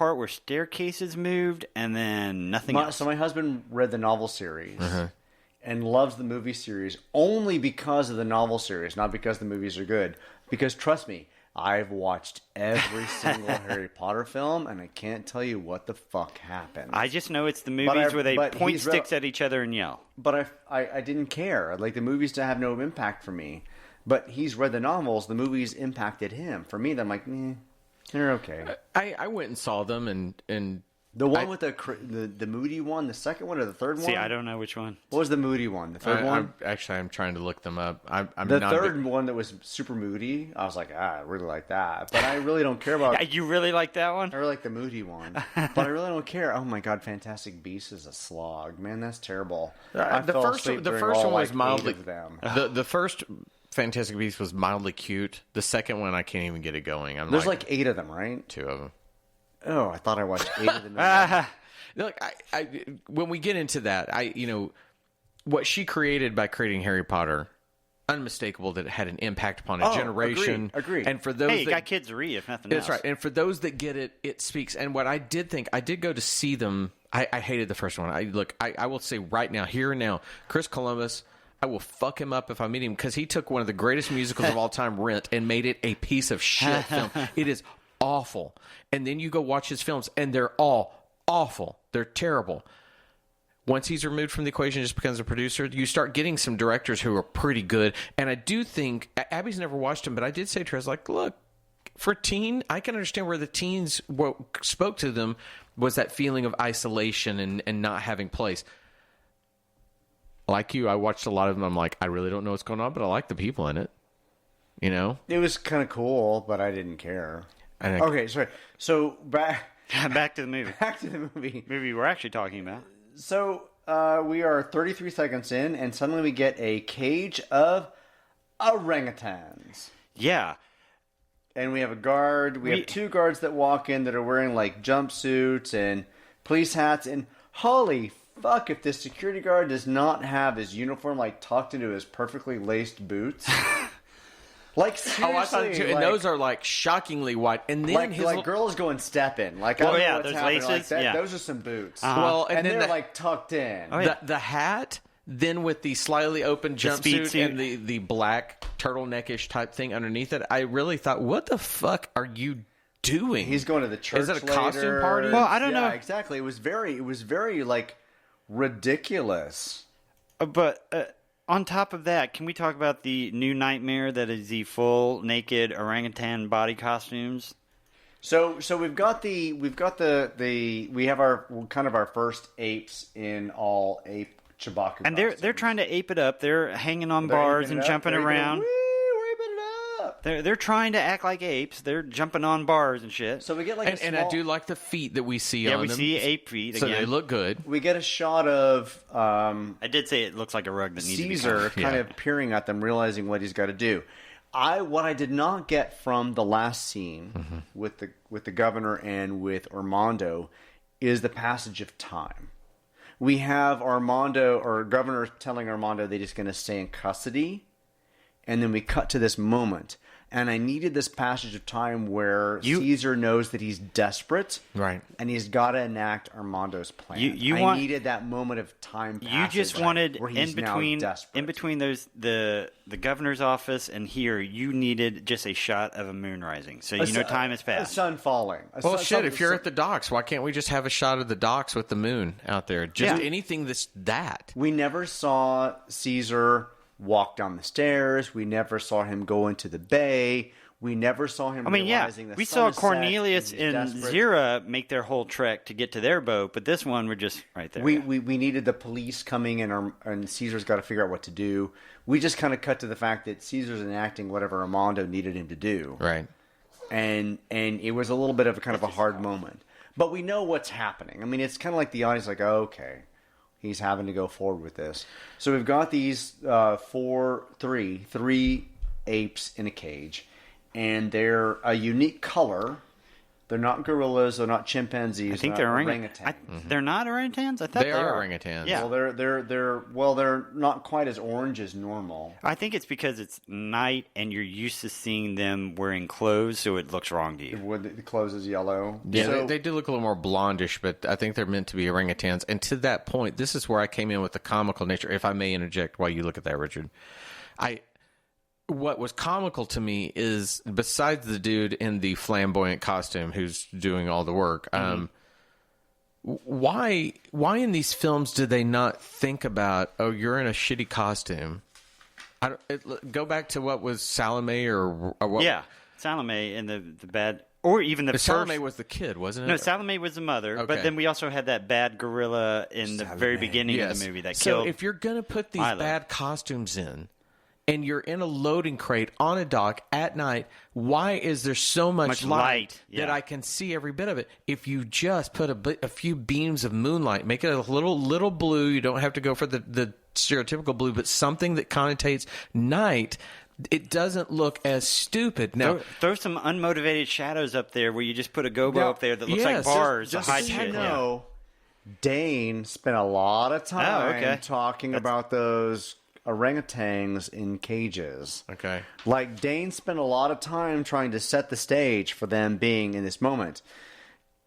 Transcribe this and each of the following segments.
part where staircases moved and then nothing else. So my husband read the novel series and loves the movie series only because of the novel series, not because the movies are good. Because trust me, I've watched every single Harry Potter film, and I can't tell you what the fuck happened. I just know it's the movies where they point sticks at each other and yell. But I didn't care. Like, the movies to have no impact for me. But he's read the novels. The movies impacted him. For me, I'm like, they're okay. I went and saw them, and the one with the moody one, the second one or the third one? See, I don't know which one. What was the moody one? The third one? I'm trying to look them up. The third one that was super moody, I was like, I really like that. But I really don't care about... You really like that one? I really like the moody one. But I really don't care. Oh my god, Fantastic Beasts is a slog. Man, that's terrible. The first one was mildly... The first Fantastic Beasts was mildly cute. The second one, I can't even get it going. There's like 8 of them, right? 2 of them. Oh, I thought I watched 8 of them. Look, when we get into that, what she created by creating Harry Potter, unmistakable that it had an impact upon a generation. Agreed. And for those you got kids to read, if nothing else. That's right. And for those that get it, it speaks. And what I did think, I did go to see them. I hated the first one. I will say right now, here and now, Chris Columbus, I will fuck him up if I meet him, because he took one of the greatest musicals of all time, Rent, and made it a piece of shit film. It is awful. And then you go watch his films, and they're all awful. They're terrible. Once he's removed from the equation, just becomes a producer, you start getting some directors who are pretty good. And I do think, Abby's never watched him, but I did say to her, I was like, look, for teen, I can understand where the teens, what spoke to them was that feeling of isolation and not having place. Like you, I watched a lot of them. I'm like, I really don't know what's going on, but I like the people in it. You know? It was kind of cool, but I didn't care. And okay, sorry. So, back to the movie. Back to the movie. Movie we're actually talking about. So, we are 33 seconds in, and suddenly we get a cage of orangutans. Yeah. And we have a guard. We have 2 guards that walk in that are wearing, like, jumpsuits and police hats. And holy fuck, if this security guard does not have his uniform, like, tucked into his perfectly laced boots. Like, seriously. I thought too, and those are, like, shockingly white. And then like girls going stepping. Like, I don't know what's those happening. laces. Like that. Those are some boots. Well, and then they're, like, tucked in. The hat, then with the slightly open jumpsuit and the black turtleneck-ish type thing underneath it, I really thought, what the fuck are you doing? He's going to the church. Is it a costume party? Well, I don't know. Yeah, exactly. It was very like ridiculous. But on top of that, can we talk about the new nightmare that is the full naked orangutan body costumes? So we have our first apes in all ape Chewbacca. And they're trying to ape it up. They're hanging on bars and jumping around. They're trying to act like apes. They're jumping on bars and shit. So we get like and I do like the feet that we see on them. Yeah, we see ape feet again. So they look good. We get a shot of I did say it looks like a rug that needs Caesar to be kind of peering at them, realizing what he's got to do. What I did not get from the last scene with the governor and with Armando is the passage of time. We have governor telling Armando they're just going to stay in custody, and then we cut to this moment. And I needed this passage of time where Caesar knows that he's desperate, right? And he's got to enact Armando's plan. I needed that moment of time. You just wanted in between those the governor's office and here. You needed just a shot of a moon rising, so time has passed. A sun falling. If you're at the docks, why can't we just have a shot of the docks with the moon out there? Just anything that's that. We never saw Caesar walk down the stairs. We never saw him go into the bay. We never saw him realizing the we sun saw Cornelius and Zira make their whole trek to get to their boat, but this one we're just right there. We needed the police coming in, and Caesar's got to figure out what to do. We just kind of cut to the fact that Caesar's enacting whatever Armando needed him to do. Right. And it was a little bit of a kind of a hard moment. But we know what's happening. I mean, it's kind of like the audience like, oh, okay. He's having to go forward with this. So we've got these three apes in a cage, and they're a unique color. They're not gorillas. They're not chimpanzees. I think they're orangutans. They're not orangutans? I thought they are orangutans. Yeah. Well, they're not quite as orange as normal. I think it's because it's night and you're used to seeing them wearing clothes, so it looks wrong to you. The clothes is yellow. Yeah, So, they do look a little more blondish, but I think they're meant to be orangutans. And to that point, this is where I came in with the comical nature, if I may interject while you look at that, Richard. What was comical to me is, besides the dude in the flamboyant costume who's doing all the work, why in these films do they not think about, oh, you're in a shitty costume? Go back to what was Salome or what? Yeah, Salome and the bad, or even the Salome first. was the kid, wasn't it? No, Salome was the mother, Okay. but then we also had that bad gorilla in the very beginning of the movie that so killed. if you're going to put these Milo. bad costumes in, and you're in a loading crate on a dock at night, why is there so much light yeah. that I can see every bit of it? If you just put a few beams of moonlight, make it a little blue, you don't have to go for the stereotypical blue, but something that connotates night, it doesn't look as stupid. Now, throw some unmotivated shadows up there where you just put a gobo up there that looks like bars just to hide so shit. you know, Dane spent a lot of time talking about those orangutans in cages. Okay. Like, Dane spent a lot of time trying to set the stage for them being in this moment.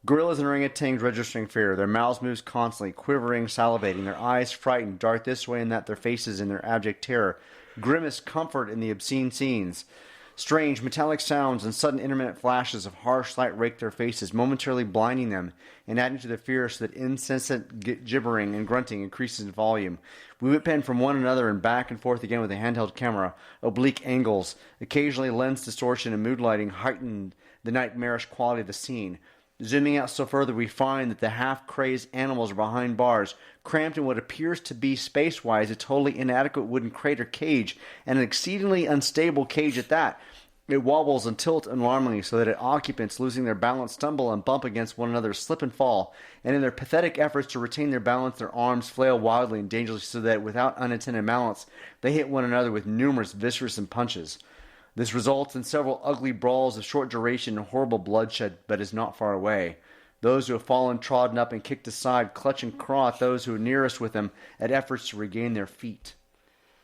Gorillas and orangutans registering fear. Their mouths move constantly, quivering, salivating. Their eyes frightened, dart this way and that, their faces in their abject terror. Grimace comfort in the obscene scenes. Strange, metallic sounds and sudden intermittent flashes of harsh light rake their faces, momentarily blinding them and adding to their fear so that incessant gibbering and grunting increases in volume. We whip in from one another and back and forth again with a handheld camera. Oblique angles, occasionally lens distortion and mood lighting heighten the nightmarish quality of the scene. Zooming out still further, we find that the half-crazed animals are behind bars, cramped in what appears to be, space-wise, a totally inadequate wooden crate or cage, and an exceedingly unstable cage at that. It wobbles and tilts alarmingly so that its occupants, losing their balance, stumble and bump against one another, slip and fall, and in their pathetic efforts to retain their balance, their arms flail wildly and dangerously so that, without unintended balance, they hit one another with numerous viscerous punches. This results in several ugly brawls of short duration and horrible bloodshed, but is not far away. Those who have fallen, trodden up, and kicked aside clutch and claw at those who are nearest with them at efforts to regain their feet.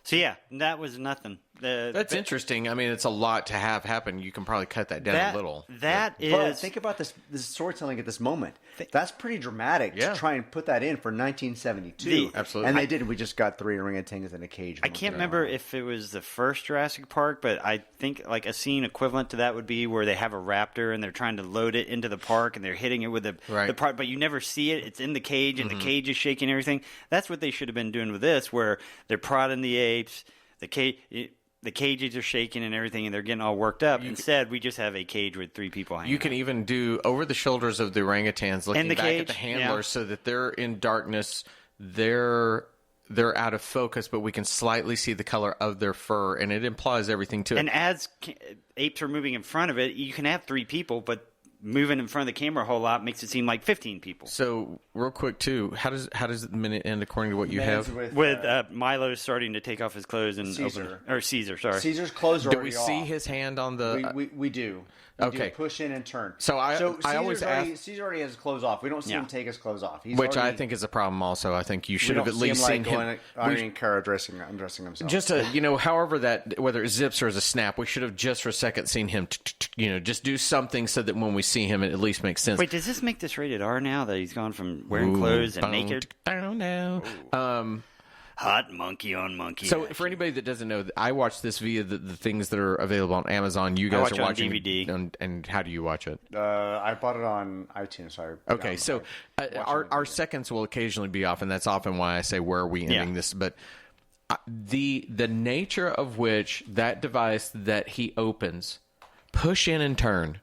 So yeah, that was nothing. That's interesting. I mean, it's a lot to have happen. You can probably cut that down a little. But think about this storytelling at this moment. That's pretty dramatic to try and put that in for 1972. Absolutely. And they did. We just got 3 orangutans in a cage. I can't remember if it was the first Jurassic Park, but I think like a scene equivalent to that would be where they have a raptor and they're trying to load it into the park and they're hitting it with the part, but you never see it. It's in the cage and the cage is shaking and everything. That's what they should have been doing with this, where they're prodding the apes, the cages are shaking and everything, and they're getting all worked up. Instead, we just have a cage with 3 people hanging. You can even do over the shoulders of the orangutans, looking back cage, at the handlers, so that they're in darkness. They're out of focus, but we can slightly see the color of their fur, and it implies everything to it. And as apes are moving in front of it, you can have 3 people, but moving in front of the camera a whole lot makes it seem like 15 people. So, real quick, too, how does the minute end according to what you have? With Milo starting to take off his clothes and Caesar, sorry. Caesar's clothes are already off. Do we see his hand on the... We do. Okay. Do push in and turn. So I always ask... Caesar already has his clothes off. We don't see him take his clothes off. Which I think is a problem also. I think you should have at least seen him... Ironing car undressing himself. Just however that, whether it zips or is a snap, we should have just for a second seen him, just do something so that when we see him, it at least makes sense. Wait, does this make this rated R now that he's gone from wearing clothes and naked? I don't know. Hot monkey on monkey. So for anybody that doesn't know, I watch this via the things that are available on Amazon. You guys are watching on DVD. And how do you watch it? I bought it on iTunes. Okay, so our seconds will occasionally be off, and that's often why I say, where are we ending this? But the nature of which that device that he opens, push in and turn.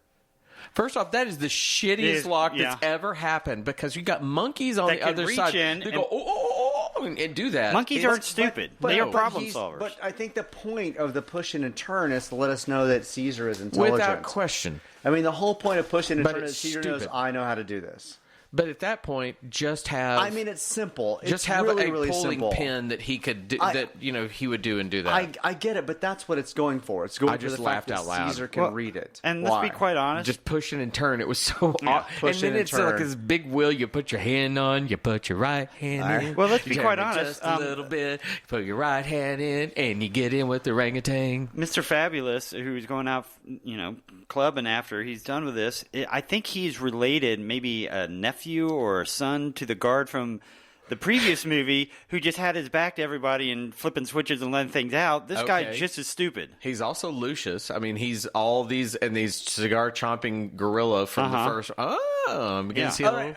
First off, that is the shittiest lock that's ever happened, because you got monkeys on the other side. They go, and do that. Monkeys aren't stupid. They are problem solvers. But I think the point of the push in and turn is to let us know that Caesar is intelligent. Without question. I mean, the whole point of push in and turn is Caesar knows, I know how to do this. But at that point, just have... I mean, it's simple. Just it's have really, a really polling simple. pin that he could do, he would do and do that. I get it, but that's what it's going for. It's going I for just the laughed fact out that loud. Caesar can read it. And let's be quite honest. Just pushing and turn. It was so odd. And push then and it's like turn. this big wheel. You put your hand on. You put your right hand in. Well, let's be You quite turn it honest, Just a little bit. Put your right hand in, and you get in with the orangutan. Mr. Fabulous, who's going out, clubbing after he's done with this, I think he's related, maybe a nephew or a son to the guard from the previous movie who just had his back to everybody and flipping switches and letting things out. This guy's just as stupid. He's also Lucius. I mean, he's all these cigar chomping gorilla from the first. Oh, I'm beginning to see All right.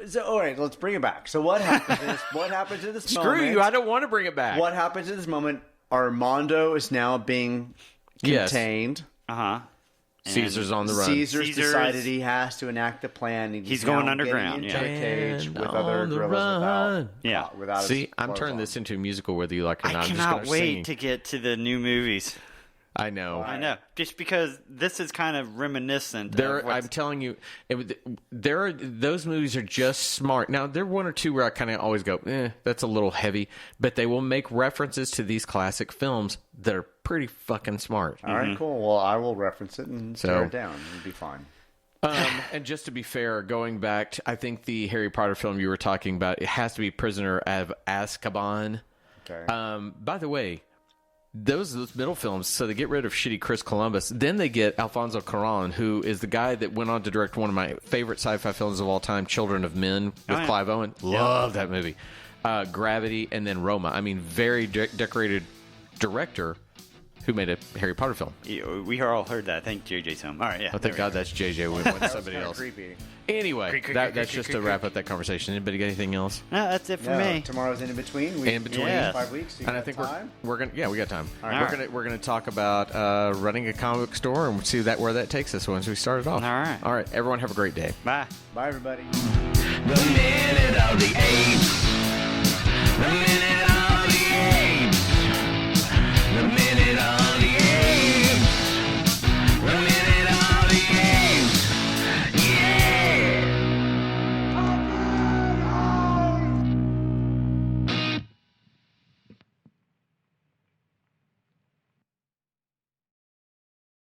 So, all right, let's bring it back. So what happened? What happened to this moment? Screw you! I don't want to bring it back. What happened to this moment? Armando is now being contained. Caesar's on the run. Caesar's decided he has to enact the plan. He's going underground. Into a cage with on other the gorillas run. without See, his I'm clothes turning on. this into a musical whether you like it or not. I I'm just cannot gonna wait sing. to get to the new movies. I know. I know. Just because this is kind of reminiscent. I'm telling you, those movies are just smart. Now, there are one or two where I kind of always go, that's a little heavy, but they will make references to these classic films that are pretty fucking smart. All right, cool. Well, I will reference it and tear it down. It'll be fine. And just to be fair, going back, I think the Harry Potter film you were talking about, it has to be Prisoner of Azkaban. Okay. By the way, those middle films, so they get rid of shitty Chris Columbus. Then they get Alfonso Cuarón, who is the guy that went on to direct one of my favorite sci-fi films of all time, Children of Men, with Clive Owen. Love that movie. Gravity, and then Roma. I mean, very decorated director who made a Harry Potter film. We all heard that. Thank JJ so much. All right, yeah. Oh, thank God that's JJ. We went somebody else. Creepy. Anyway, that's just to wrap up that conversation. Anybody got anything else? No, that's it for me. Tomorrow's in between. In between. 5 weeks. So And I think we're gonna we got time. All right. We're gonna talk about running a comic book store and see where that takes us once we start it off. All right. Everyone have a great day. Bye. Bye, everybody. The minute of the apes. The minute